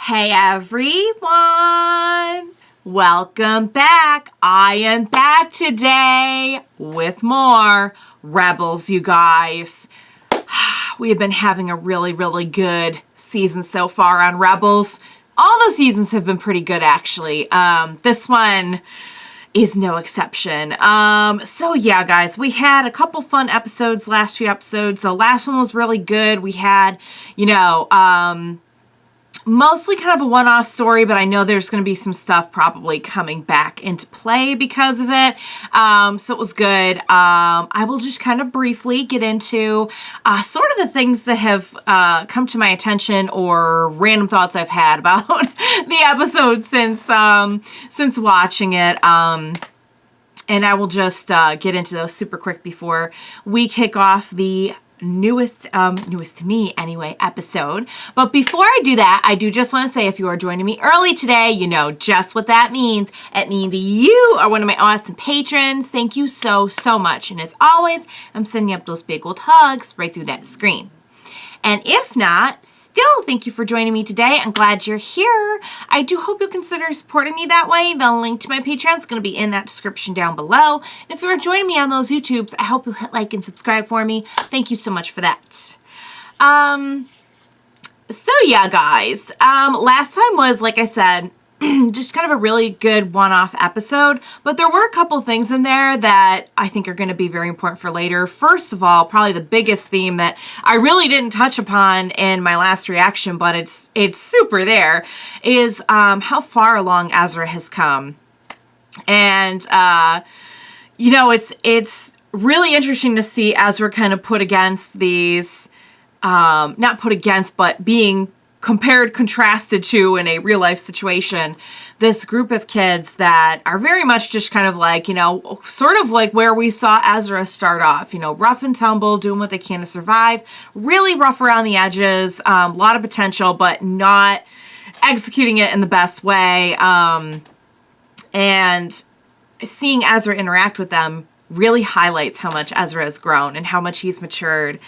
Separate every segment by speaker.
Speaker 1: Hey everyone! Welcome back. I am back today with more Rebels, you guys. We have been having a really good season so far on Rebels. All the seasons have been pretty good, actually. This one is no exception. So yeah, guys, we had a couple fun episodes, last few episodes. So last one was really good. We had, mostly kind of a one-off story, but I know there's going to be some stuff probably coming back into play because of it. So it was good. I will just kind of briefly get into sort of the things that have come to my attention or random thoughts I've had about the episode since watching it. And I will just get into those super quick before we kick off the newest to me anyway episode. But before I do that, I do just want to say, if you are joining me early today, you know just what that means. It means you are one of my awesome patrons. Thank you so much. And as always, I'm sending up those big old hugs right through that screen. And if not, still, thank you for joining me today. I'm glad you're here. I do hope you'll consider supporting me that way. The link to my Patreon is going to be in that description down below. And if you're joining me on those YouTubes, I hope you'll hit like and subscribe for me. Thank you so much for that. So yeah, guys. Last time was, like I said, just kind of a really good one-off episode, but there were a couple things in there that I think are going to be very important for later. First of all, probably the biggest theme that I really didn't touch upon in my last reaction, but it's super there, is how far along Ezra has come. And it's really interesting to see Ezra kind of put against these, not put against, but being compared, contrasted to, in a real life situation, this group of kids that are very much just kind of like, sort of like where we saw Ezra start off, rough and tumble, doing what they can to survive, really rough around the edges, a lot of potential, but not executing it in the best way. And seeing Ezra interact with them really highlights how much Ezra has grown and how much he's matured,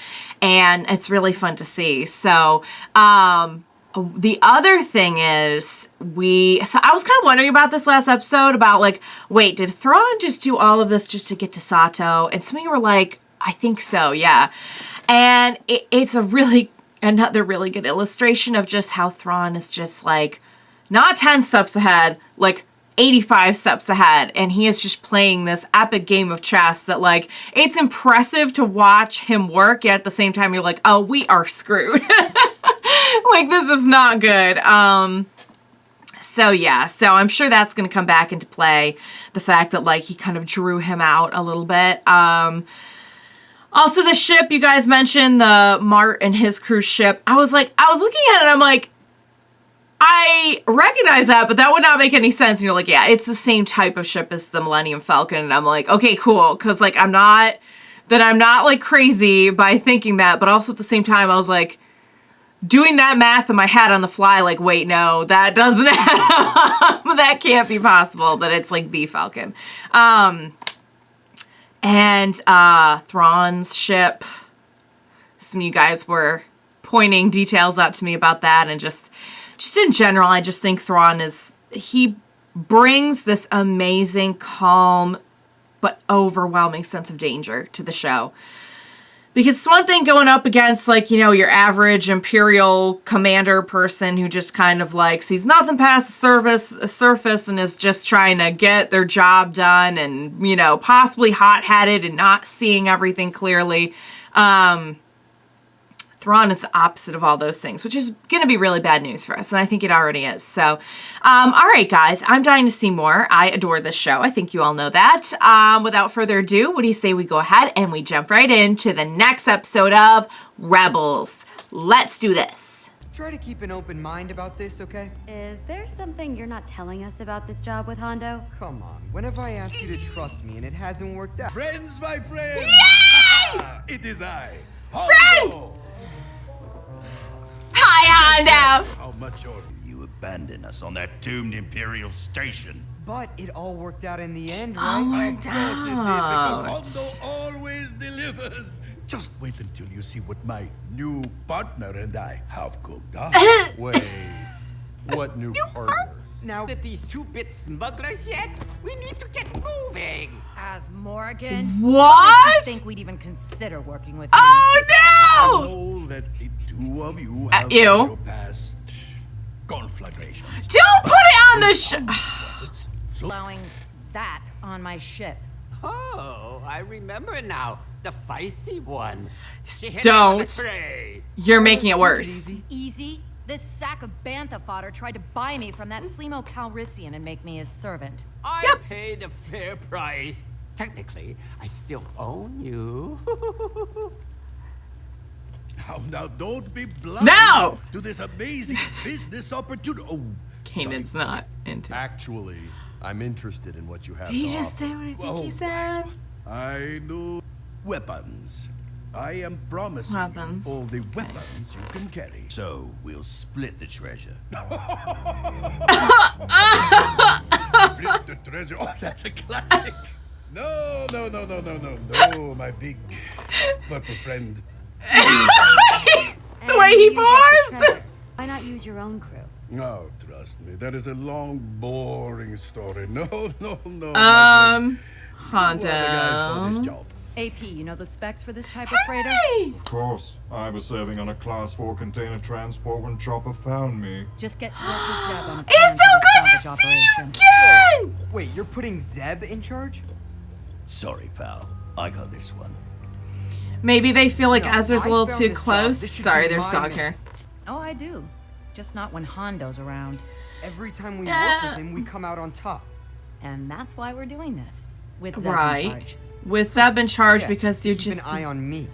Speaker 1: and it's really fun to see. So the other thing is, I was kind of wondering about this last episode about, like, wait, did Thrawn just do all of this just to get to Sato? And some of you were like, I think so, yeah. And it's another really good illustration of just how Thrawn is just like not 10 steps ahead, like 85 steps ahead, and he is just playing this epic game of chess that, like, it's impressive to watch him work, yet at the same time you're like, oh, we are screwed. Like, this is not good. So yeah, so I'm sure that's going to come back into play, the fact that, like, he kind of drew him out a little bit. Also, the ship you guys mentioned, the Mart and his cruise ship, I was looking at it, I'm like, I recognize that, but that would not make any sense. And you're like, yeah, it's the same type of ship as the Millennium Falcon. And I'm like, okay, cool. Because, like, I'm not like crazy by thinking that. But also at the same time, I was like doing that math in my head on the fly. Like, wait, no, that doesn't happen. That can't be possible that it's like the Falcon. And Thrawn's ship. Some of you guys were pointing details out to me about that, and just in general, I just think Thrawn he brings this amazing, calm, but overwhelming sense of danger to the show. Because it's one thing going up against, like, your average Imperial commander person who just kind of, like, sees nothing past the surface and is just trying to get their job done and, possibly hot-headed and not seeing everything clearly. Thrawn is the opposite of all those things, which is going to be really bad news for us, and I think it already is. So, all right, guys, I'm dying to see more. I adore this show. I think you all know that. Without further ado, what do you say we go ahead and we jump right into the next episode of Rebels? Let's do this.
Speaker 2: Try to keep an open mind about this, okay?
Speaker 3: Is there something you're not telling us about this job with Hondo?
Speaker 2: Come on, when have I asked you to trust me and it hasn't worked out?
Speaker 4: Friends, my friends!
Speaker 1: Yay!
Speaker 4: It is I,
Speaker 1: Friend!
Speaker 4: Hondo!
Speaker 1: Hi, Hondo!
Speaker 4: How much or you abandon us on that doomed Imperial station?
Speaker 2: But it all worked out in the end,
Speaker 1: Oh,
Speaker 2: right?
Speaker 1: worked
Speaker 4: Of course it did, because
Speaker 1: out.
Speaker 4: Hondo always delivers. Just wait until you see what my new partner and I have cooked up. Wait.
Speaker 5: What new partner?
Speaker 2: Now,
Speaker 6: That these two-bit smugglers yet? We need to get moving.
Speaker 7: As Morgan?
Speaker 1: What?
Speaker 7: I think we'd even consider working with him.
Speaker 1: Oh no!
Speaker 4: Know that the two of you have
Speaker 1: ew.
Speaker 4: your past conflagrations.
Speaker 1: Don't put it on the
Speaker 7: Allowing that on my ship.
Speaker 6: Oh, I remember now. The feisty one. She hit
Speaker 1: Don't.
Speaker 6: me on the tray.
Speaker 1: You're making it worse.
Speaker 7: Easy? This sack of bantha fodder tried to buy me from that Slimo Calrissian and make me his servant.
Speaker 6: I paid a fair price. Technically, I still own you.
Speaker 4: Now don't be blind
Speaker 1: No!
Speaker 4: to this amazing business opportunity. Oh,
Speaker 1: Kanan's not into it.
Speaker 5: Actually, I'm interested in what you have
Speaker 1: He
Speaker 5: to
Speaker 1: just
Speaker 5: offer.
Speaker 1: said what I think
Speaker 4: oh,
Speaker 1: he said.
Speaker 4: I know weapons. I am promising
Speaker 1: Weapons.
Speaker 4: you all the weapons you can carry. So we'll split the treasure. Split the treasure. Oh, that's a classic. No, my big purple friend.
Speaker 1: The way he paused.
Speaker 3: Why not use your own crew?
Speaker 4: No, trust me, that is a long, boring story. No.
Speaker 1: Hondo.
Speaker 4: The guys for this job.
Speaker 7: AP, you know the specs for this type of freighter?
Speaker 1: Hey!
Speaker 8: Of course, I was serving on a Class 4 container transport when Chopper found me.
Speaker 7: Just get to work with Zeb on a plan
Speaker 1: It's so
Speaker 7: for
Speaker 1: good
Speaker 7: the
Speaker 1: to
Speaker 7: salvage
Speaker 1: see you
Speaker 7: operation.
Speaker 1: again!
Speaker 2: wait, you're putting Zeb in charge?
Speaker 4: Sorry, pal. I got this one.
Speaker 1: Maybe they feel like
Speaker 2: No,
Speaker 1: Ezra's a
Speaker 2: I
Speaker 1: little
Speaker 2: found
Speaker 1: too
Speaker 2: this job.
Speaker 1: close.
Speaker 2: This should
Speaker 1: Sorry,
Speaker 2: be
Speaker 1: there's
Speaker 2: my
Speaker 1: dog
Speaker 2: man.
Speaker 1: hair.
Speaker 7: Oh, I do. Just not when Hondo's around.
Speaker 2: Every time we work with him, we come out on top.
Speaker 7: And that's why we're doing this. With Zeb in
Speaker 1: Right.
Speaker 7: charge.
Speaker 1: With Zeb in charge
Speaker 2: Yeah,
Speaker 1: because you
Speaker 2: keep
Speaker 1: just...
Speaker 2: an eye on me.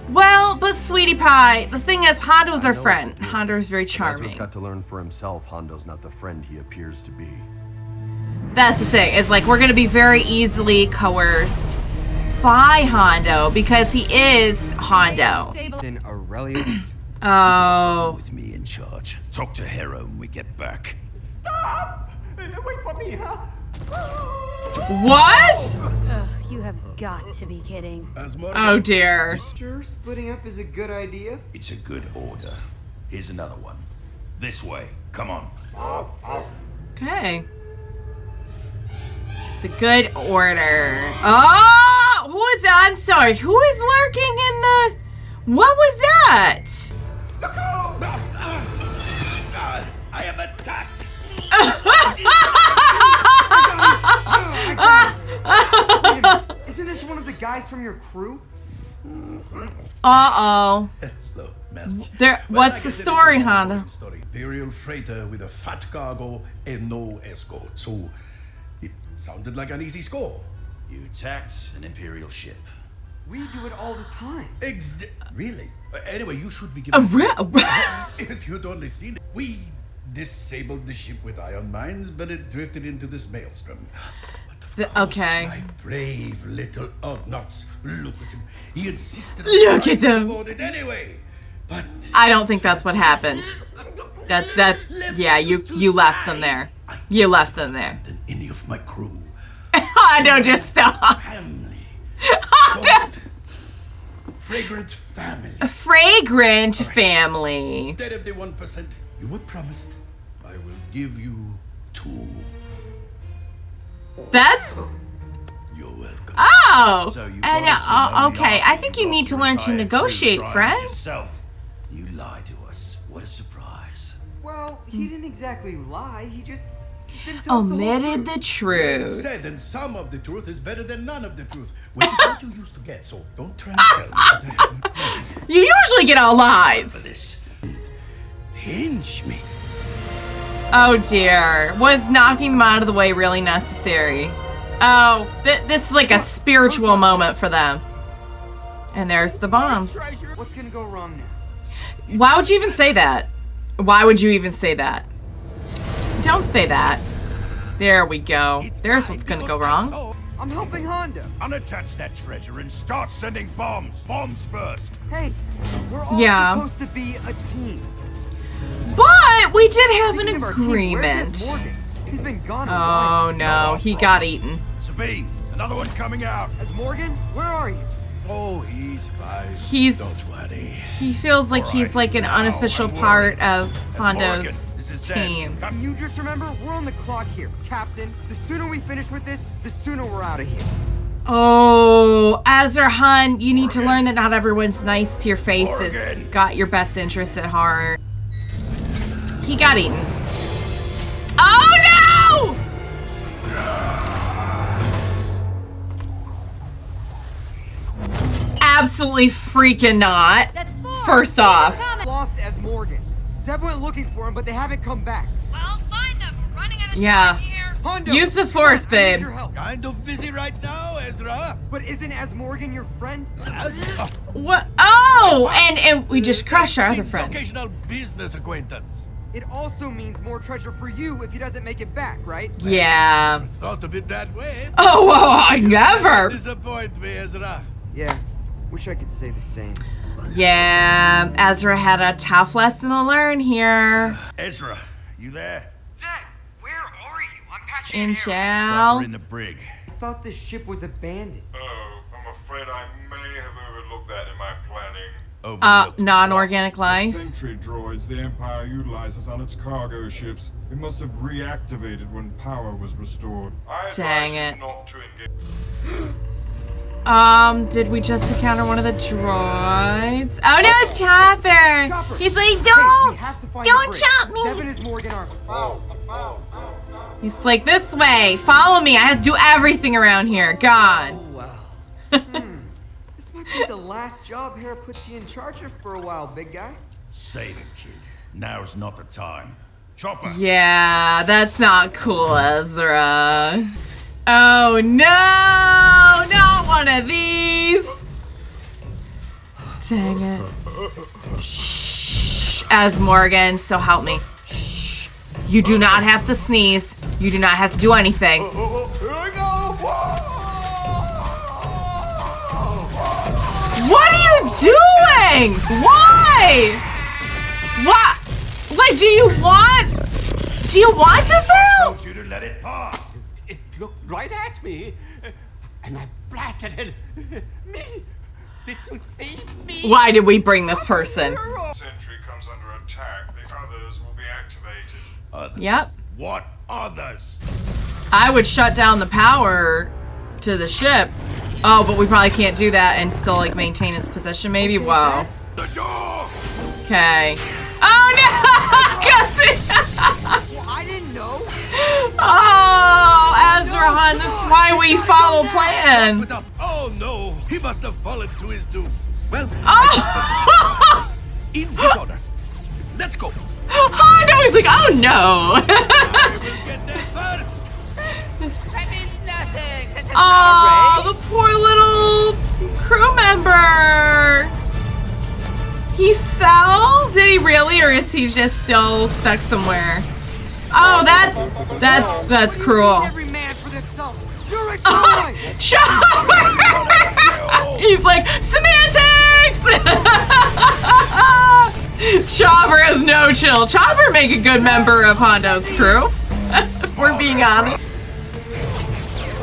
Speaker 1: Well, but Sweetie Pie, the thing is, Hondo's our
Speaker 5: know what
Speaker 1: friend.
Speaker 5: to do.
Speaker 1: Hondo is very
Speaker 5: Ezra's
Speaker 1: charming.
Speaker 5: got to learn for himself Hondo's not the friend he appears to be.
Speaker 1: That's the thing, is like we're gonna be very easily coerced by Hondo because he is Hondo.
Speaker 2: In Aurelius.
Speaker 1: Oh.
Speaker 4: With me in charge. Talk to Hera when we get back.
Speaker 6: Wait for me, huh?
Speaker 1: What?
Speaker 3: Ugh, you have got to be kidding.
Speaker 1: Oh dear.
Speaker 2: Sure, splitting up is a good idea.
Speaker 4: It's a good order. Here's another one. This way. Come on.
Speaker 1: Okay. It's a good order. Oh! Who is that? I'm sorry. Who is lurking in the... What was that?
Speaker 4: I am attacked.
Speaker 2: Wait a minute, isn't this one of the guys from your crew?
Speaker 1: Uh-oh.
Speaker 4: Hello, Melch.
Speaker 1: There.
Speaker 4: Well,
Speaker 1: What's
Speaker 4: I
Speaker 1: the
Speaker 4: guess it
Speaker 1: story,
Speaker 4: is a
Speaker 1: Hondo?
Speaker 4: boring story. Imperial freighter with a fat cargo and no escort. So it sounded like an easy score. You attacked an Imperial ship.
Speaker 2: We do it all the time.
Speaker 4: Really? Anyway, you should be given.
Speaker 1: A
Speaker 4: If you'd only seen it, we disabled the ship with ion mines, but it drifted into this maelstrom. But of course,
Speaker 1: okay.
Speaker 4: my brave little Ugnaughts, look at him. He insisted on
Speaker 1: Look
Speaker 4: trying
Speaker 1: at him.
Speaker 4: to board it anyway. But
Speaker 1: I don't think that's what happened. That's yeah, you left them there. You left them there.
Speaker 4: than any of my crew.
Speaker 1: Hondo, just stop.
Speaker 4: Family.
Speaker 1: Hondo!
Speaker 4: Fragrant family.
Speaker 1: Fragrant family.
Speaker 4: Instead of the 1% you were promised, I will give you 2.
Speaker 1: That's
Speaker 4: You're welcome.
Speaker 1: oh.
Speaker 4: So you
Speaker 1: And
Speaker 4: boys are only
Speaker 1: okay,
Speaker 4: after
Speaker 1: I think you need to learn to
Speaker 4: retired crew
Speaker 1: negotiate,
Speaker 4: trying
Speaker 1: friend.
Speaker 4: Yourself. You lied to us. What a surprise.
Speaker 2: Well, he didn't exactly lie. He just didn't tell us the whole
Speaker 1: Omitted
Speaker 2: truth.
Speaker 1: the truth.
Speaker 4: Said, and some of the truth is better than none of the truth, which is what you used to get. So don't try and tell me that I haven't grown
Speaker 1: You usually get all lies.
Speaker 4: for this. Hinge me.
Speaker 1: Oh dear. Was knocking them out of the way really necessary? Oh, this is like a spiritual moment for them. And there's the bombs.
Speaker 2: What's gonna go wrong now?
Speaker 1: Why would you even say that? Why would you even say that? Don't say that. There we go. There's what's gonna go wrong.
Speaker 2: I'm helping Hondo.
Speaker 4: Unattach that treasure and start sending bombs. Bombs first.
Speaker 2: Hey, we're all
Speaker 1: Yeah.
Speaker 2: supposed to be a team.
Speaker 1: But we did have an
Speaker 2: Speaking of our team, where's
Speaker 1: agreement.
Speaker 2: this Morgan? He's been gone a while.
Speaker 1: Oh no, he got eaten.
Speaker 4: Sabine, another one coming out.
Speaker 2: As Morgan, where are you?
Speaker 4: Oh, he's fine.
Speaker 1: He's-
Speaker 4: Don't worry.
Speaker 1: He feels like he's like an
Speaker 4: Now
Speaker 1: unofficial
Speaker 4: I'm
Speaker 1: part
Speaker 4: worried.
Speaker 1: of
Speaker 4: As
Speaker 1: Hondo's
Speaker 4: Morgan, this
Speaker 1: team.
Speaker 2: Can you just remember, we're on the clock here, Captain. The sooner we finish with this, the sooner we're out of here.
Speaker 1: Oh, Ezra Hunt, you need to learn that not everyone's nice to your face. It's got your best interests at heart. He got eaten. Oh no! Absolutely freaking not.
Speaker 7: That's 4.
Speaker 1: First off.
Speaker 2: Lost as Morgan. Zeb went looking for him, but they haven't come back.
Speaker 7: Well, find them. Running out of
Speaker 1: Yeah.
Speaker 7: time here.
Speaker 2: Hondo,
Speaker 1: Use the
Speaker 2: come
Speaker 1: force,
Speaker 2: on, I need
Speaker 1: babe.
Speaker 2: your help.
Speaker 4: Kind of busy right now, Ezra.
Speaker 2: But isn't as Morgan your friend?
Speaker 1: What? Oh, and we just crushed our other
Speaker 4: Means
Speaker 1: friend.
Speaker 4: Occasional business acquaintance.
Speaker 2: It also means more treasure for you if he doesn't make it back, right?
Speaker 1: Yeah.
Speaker 4: Thought of it that way.
Speaker 1: Oh, well, I never.
Speaker 4: Disappoint me, Ezra.
Speaker 2: Yeah. Wish I could say the same.
Speaker 1: Yeah, Ezra had a tough lesson to learn here.
Speaker 4: Ezra, you there?
Speaker 2: Zeb, where are you? I'm patching
Speaker 1: In
Speaker 2: an arrow.
Speaker 1: jail.
Speaker 4: We're in the brig.
Speaker 2: I thought this ship was abandoned.
Speaker 8: Oh, I'm afraid I may have overlooked that in my planning.
Speaker 4: Overlooked
Speaker 1: Non-organic life.
Speaker 8: Sentry droids the Empire utilizes on its cargo ships. It must have reactivated when power was restored. I
Speaker 1: Dang
Speaker 8: advise you
Speaker 1: it.
Speaker 8: not to engage.
Speaker 1: Did we just encounter one of the droids? Oh no, it's Chopper!
Speaker 2: Chopper!
Speaker 1: He's like,
Speaker 2: Hey, we
Speaker 1: don't!
Speaker 2: have to find
Speaker 1: don't
Speaker 2: the bridge.
Speaker 1: chop me!
Speaker 2: Zeb and his Morgan are.
Speaker 1: He's like, this way! Follow me! I have to do everything around here. God.
Speaker 2: Wow. This might be the last job Hera puts you in charge of for a while, big guy.
Speaker 4: Save it, kid. Now's not the time. Chopper.
Speaker 1: Yeah, that's not cool, Ezra. Oh no! Not one of these! Dang it. Shh. As Morgan, so help me. Shh. You do not have to sneeze. You do not have to do anything.
Speaker 4: Here we go.
Speaker 1: What are you doing? Why? What? Like, do you want to fail?
Speaker 4: Told you to let it pass.
Speaker 6: It looked right at me, and I blasted it. Me? Did you see me?
Speaker 1: Why did we bring this person?
Speaker 8: Sentry comes under attack. The others will be activated.
Speaker 4: Others.
Speaker 1: Yep.
Speaker 4: What others?
Speaker 1: I would shut down the power to the ship. Oh, but we probably can't do that and still like maintain its position maybe? Whoa.
Speaker 2: That's-
Speaker 4: The door.
Speaker 1: Okay. Oh no! Gussie!
Speaker 2: Well, I didn't know.
Speaker 1: Oh, Ezra Hunt, this is why we follow plan.
Speaker 4: Without. Oh no, he must have fallen to his doom. Well,
Speaker 1: Oh!
Speaker 4: in disorder. Let's go.
Speaker 1: Oh no, he's like, oh no.
Speaker 4: I will get there first.
Speaker 6: That means nothing. This is
Speaker 1: Oh,
Speaker 6: not a
Speaker 1: the poor little crew member. He fell? Did he really, or is he just still stuck somewhere? Oh, that's cruel.
Speaker 2: Every man for themselves. You're a droid.
Speaker 1: Chopper! He's like, semantics! Chopper has no chill. Chopper make a good member of Hondo's crew. If we're being honest.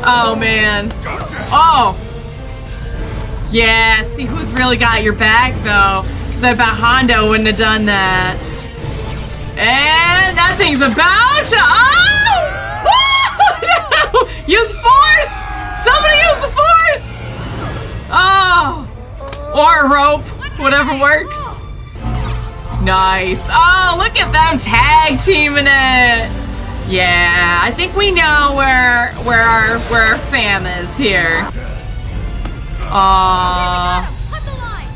Speaker 1: Oh man. Oh. Yeah, see who's really got your back though. Because I bet Hondo wouldn't have done that. And that thing's about to. Oh! No! Use force! Somebody use the force! Oh! Or a rope. Whatever works. Nice. Oh, look at them tag teaming it. Yeah, I think we know where our fam is here. Aww.
Speaker 7: Cut the line.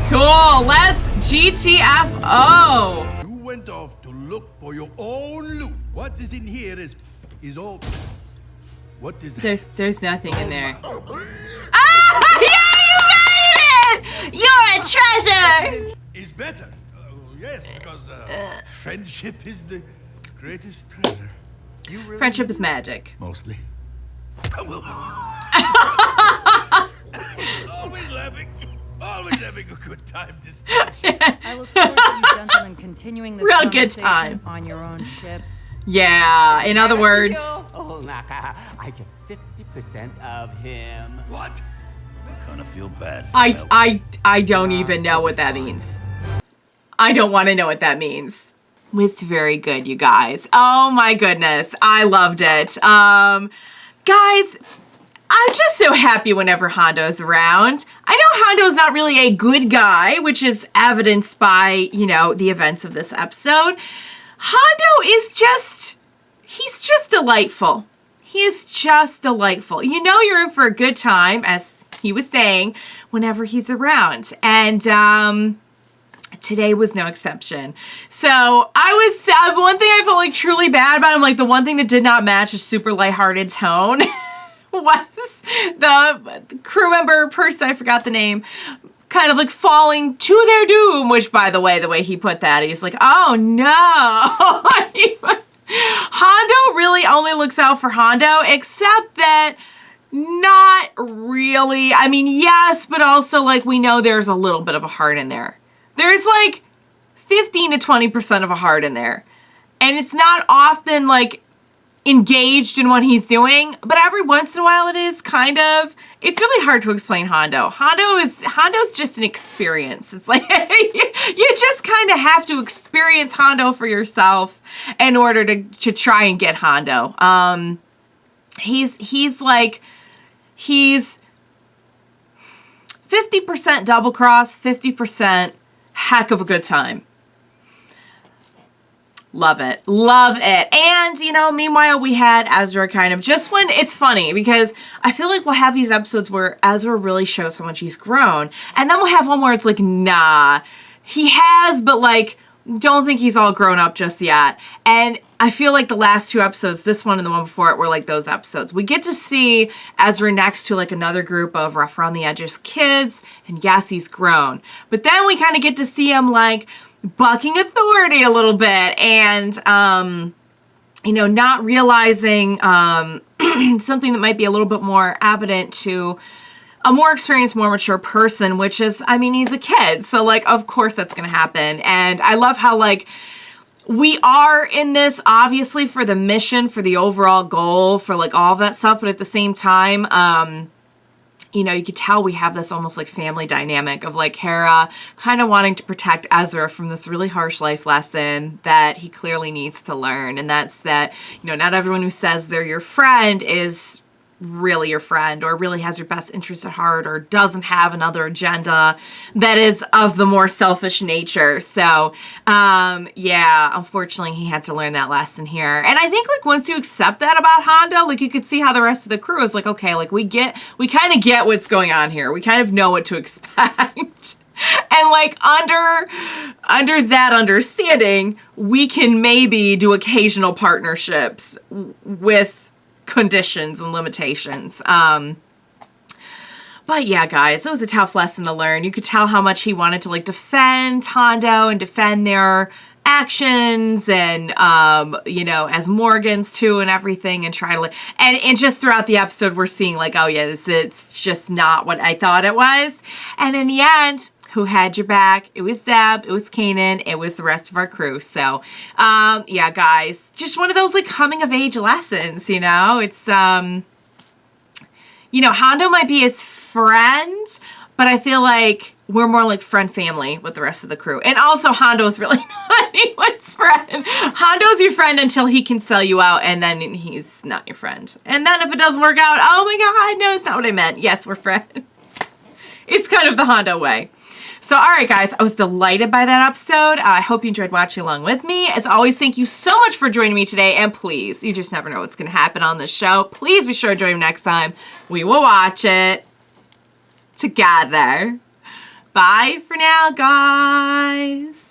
Speaker 1: Cool. Let's GTFO.
Speaker 4: You went off to look for your own loot. What is in here is all. What is that?
Speaker 1: There's nothing in there. Ah! Yeah, you made it! You're a treasure.
Speaker 4: Is better. Yes, because friendship is the greatest treasure.
Speaker 2: You really
Speaker 1: Friendship is magic.
Speaker 4: Mostly. Always laughing. Always having a good time dispatching.
Speaker 7: I look forward to you gentlemen continuing this
Speaker 1: Real good
Speaker 7: conversation
Speaker 1: time.
Speaker 7: on your own ship.
Speaker 1: Yeah. In other words.
Speaker 6: Oh, Naka, I get 50% of him.
Speaker 4: What? I kind of feel bad. For Mel.
Speaker 1: I don't even know what that means. I don't want to know what that means. It's very good, you guys. Oh my goodness. I loved it. Guys, I'm just so happy whenever Hondo's around. I know Hondo's not really a good guy, which is evidenced by, you know, the events of this episode. Hondo is he's just delightful. He is just delightful. You know you're in for a good time, as he was saying, whenever he's around. And, today was no exception. So one thing I felt like truly bad about him, like the one thing that did not match a super lighthearted tone was the crew member person, I forgot the name, kind of like falling to their doom, which by the way he put that, he's like, oh no. Hondo really only looks out for Hondo, except that not really. I mean, yes, but also like we know there's a little bit of a heart in there. There's like 15 to 20% of a heart in there. And it's not often like engaged in what he's doing, but every once in a while it is kind of. It's really hard to explain Hondo. Hondo's just an experience. It's like you just kind of have to experience Hondo for yourself in order to try and get Hondo. He's 50% double cross, 50% heck of a good time. Love it. Love it. And, you know, meanwhile, we had Ezra kind of just when it's funny because I feel like we'll have these episodes where Ezra really shows how much he's grown. And then we'll have one where it's like, nah, he has, but like, don't think he's all grown up just yet. And I feel like the last two episodes, this one and the one before it, were like those episodes. We get to see Ezra next to like another group of rough around the edges kids, and yes, he's grown. But then we kind of get to see him like bucking authority a little bit and, you know, not realizing something that might be a little bit more evident to a more experienced, more mature person, which is, I mean, he's a kid. So like, of course that's going to happen. And I love how like, we are in this obviously for the mission, for the overall goal, for like all of that stuff. But at the same time, you know, you could tell we have this almost like family dynamic of like Hera kind of wanting to protect Ezra from this really harsh life lesson that he clearly needs to learn. And that's that, you know, not everyone who says they're your friend is really your friend or really has your best interest at heart or doesn't have another agenda that is of the more selfish nature. So, yeah, unfortunately he had to learn that lesson here. And I think like once you accept that about Hondo, like you could see how the rest of the crew is like, okay, like we kind of get what's going on here. We kind of know what to expect. And like under that understanding, we can maybe do occasional partnerships with conditions and limitations. But yeah, guys, it was a tough lesson to learn. You could tell how much he wanted to like defend Hondo and defend their actions and, you know, as Morgan's too and everything and try to like, and just throughout the episode, we're seeing like, oh yeah, it's just not what I thought it was. And in the end, who had your back? It was Zeb, it was Kanan, it was the rest of our crew. So, yeah, guys, just one of those like coming of age lessons, you know? It's, you know, Hondo might be his friend, but I feel like we're more like friend family with the rest of the crew. And also Hondo's really not anyone's friend. Hondo's your friend until he can sell you out and then he's not your friend. And then if it doesn't work out, oh my God, no, it's not what I meant. Yes, we're friends. It's kind of the Hondo way. So, all right, guys, I was delighted by that episode. I hope you enjoyed watching along with me. As always, thank you so much for joining me today. And please, you just never know what's going to happen on this show. Please be sure to join me next time. We will watch it together. Bye for now, guys.